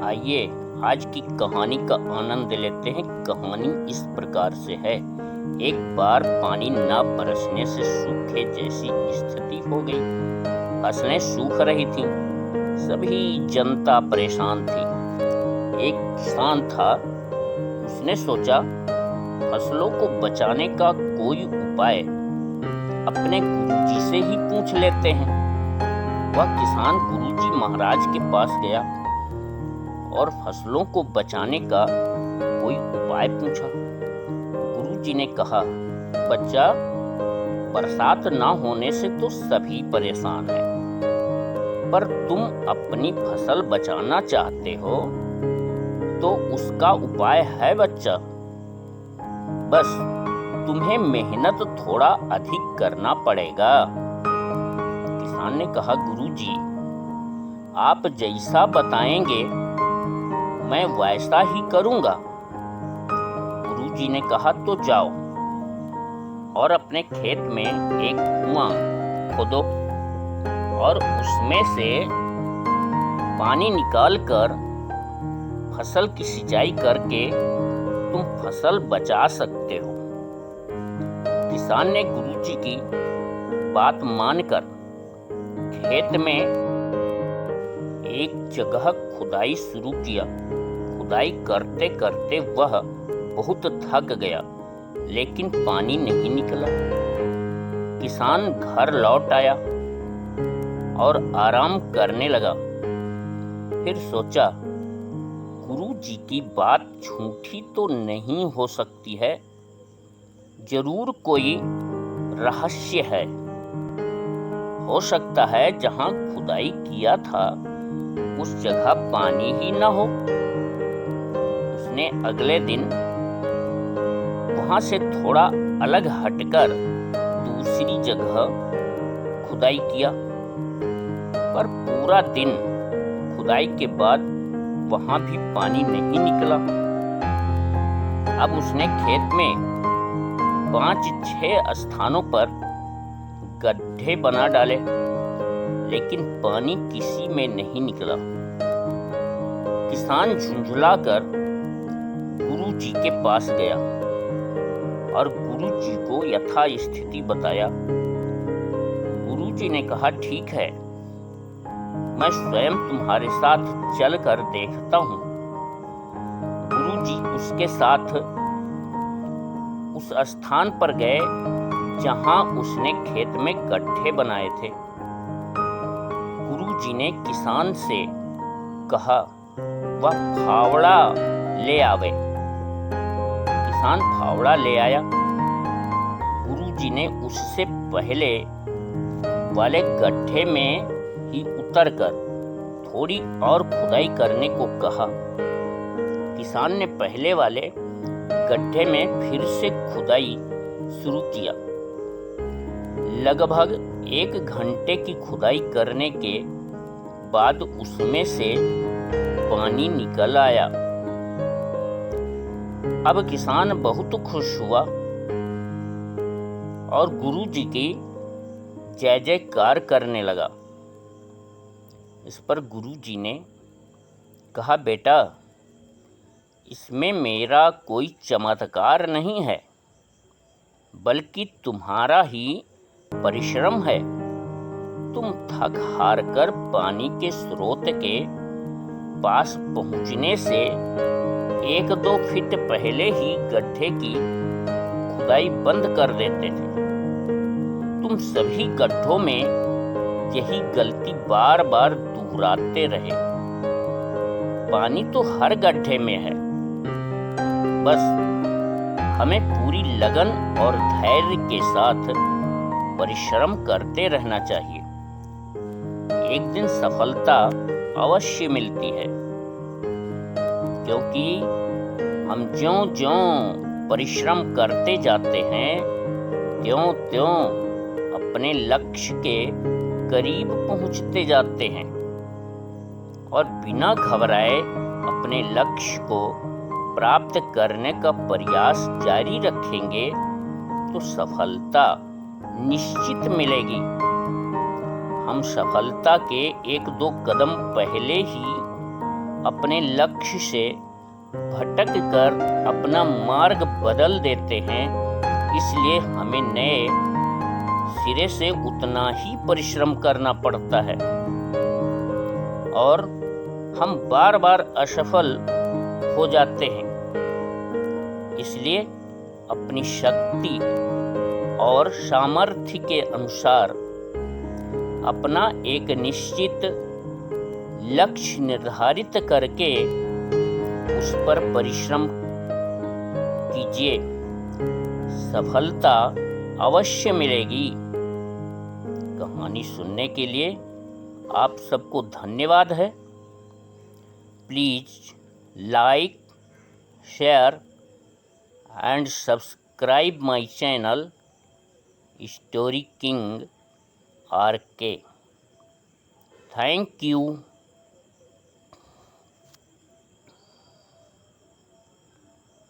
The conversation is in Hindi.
आइए आज की कहानी का आनंद लेते हैं। कहानी इस प्रकार से है। एक बार पानी न बरसने से सूखे जैसी स्थिति हो गई। फसलें सूख रही थीं, सभी जनता परेशान थी। एक किसान था, उसने सोचा फसलों को बचाने का कोई उपाय अपने गुरुजी से ही पूछ लेते हैं। वह किसान गुरुजी महाराज के पास गया और फसलों को बचाने का कोई उपाय पूछा। गुरुजी ने कहा, बच्चा, बरसात ना होने से तो सभी परेशान हैं, पर तुम अपनी फसल बचाना चाहते हो तो उसका उपाय है बच्चा। बस तुम्हें मेहनत थोड़ा अधिक करना पड़ेगा। किसान ने कहा, गुरुजी, आप जैसा बताएंगे मैं वैसा ही करूंगा। गुरुजी ने कहा, तो जाओ और अपने खेत में एक कुआं खोदो और उसमें से पानी निकालकर फसल की सिंचाई करके तुम फसल बचा सकते हो। किसान ने गुरुजी की बात मानकर खेत में एक जगह खुदाई शुरू किया। खुदाई करते करते वह बहुत थक गया, लेकिन पानी नहीं निकला। किसान घर लौट आया और आराम करने लगा। फिर सोचा, गुरुजी की बात झूठी तो नहीं हो सकती है, जरूर कोई रहस्य है। हो सकता है जहां खुदाई किया था उस जगह पानी ही न हो। उसने अगले दिन वहां से थोड़ा अलग हटकर दूसरी जगह खुदाई किया, पर पूरा दिन खुदाई के बाद वहां भी पानी नहीं निकला। अब उसने खेत में 5-6 स्थानों पर गड्ढे बना डाले, लेकिन पानी किसी में नहीं निकला। किसान झुंझुलाकर गुरुजी के पास गया और गुरुजी को यथा स्थिति बताया। गुरुजी ने कहा, ठीक है, मैं स्वयं तुम्हारे साथ चलकर देखता हूँ। गुरुजी उसके साथ उस स्थान पर गए जहां उसने खेत में गड्ढे बनाए थे। गुरुजी ने किसान से कहा, वह फावड़ा ले आवे। किसान फावड़ा ले आया। गुरुजी ने उससे पहले वाले गड्ढे में ही उतरकर थोड़ी और खुदाई करने को कहा। किसान ने पहले वाले गड्ढे में फिर से खुदाई शुरू किया। लगभग 1 घंटे की खुदाई करने के बाद उसमें से पानी निकल आया। अब किसान बहुत खुश हुआ और गुरुजी की जय जयकार करने लगा। इस पर गुरुजी ने कहा, बेटा, इसमें मेरा कोई चमत्कार नहीं है, बल्कि तुम्हारा ही परिश्रम है। तुम थक हार कर पानी के स्रोत के पास पहुंचने से 1-2 फीट पहले ही गड्ढे की खुदाई बंद कर देते थे। तुम सभी गड्ढों में यही गलती बार बार दोहराते रहे। पानी तो हर गड्ढे में है, बस हमें पूरी लगन और धैर्य के साथ परिश्रम करते रहना चाहिए। एक दिन सफलता अवश्य मिलती है, क्योंकि हम ज्यों-ज्यों परिश्रम करते जाते हैं, त्यों-त्यों अपने लक्ष्य के करीब पहुंचते जाते हैं। और बिना घबराए अपने लक्ष्य को प्राप्त करने का प्रयास जारी रखेंगे तो सफलता निश्चित मिलेगी। हम सफलता के 1-2 कदम पहले ही अपने लक्ष्य से भटक कर अपना मार्ग बदल देते हैं, इसलिए हमें नए सिरे से उतना ही परिश्रम करना पड़ता है और हम बार बार असफल हो जाते हैं। इसलिए अपनी शक्ति और सामर्थ्य के अनुसार अपना एक निश्चित लक्ष्य निर्धारित करके उस पर परिश्रम कीजिए, सफलता अवश्य मिलेगी। कहानी सुनने के लिए आप सबको धन्यवाद है। Please like, share and subscribe my channel Story King RK. Thank you.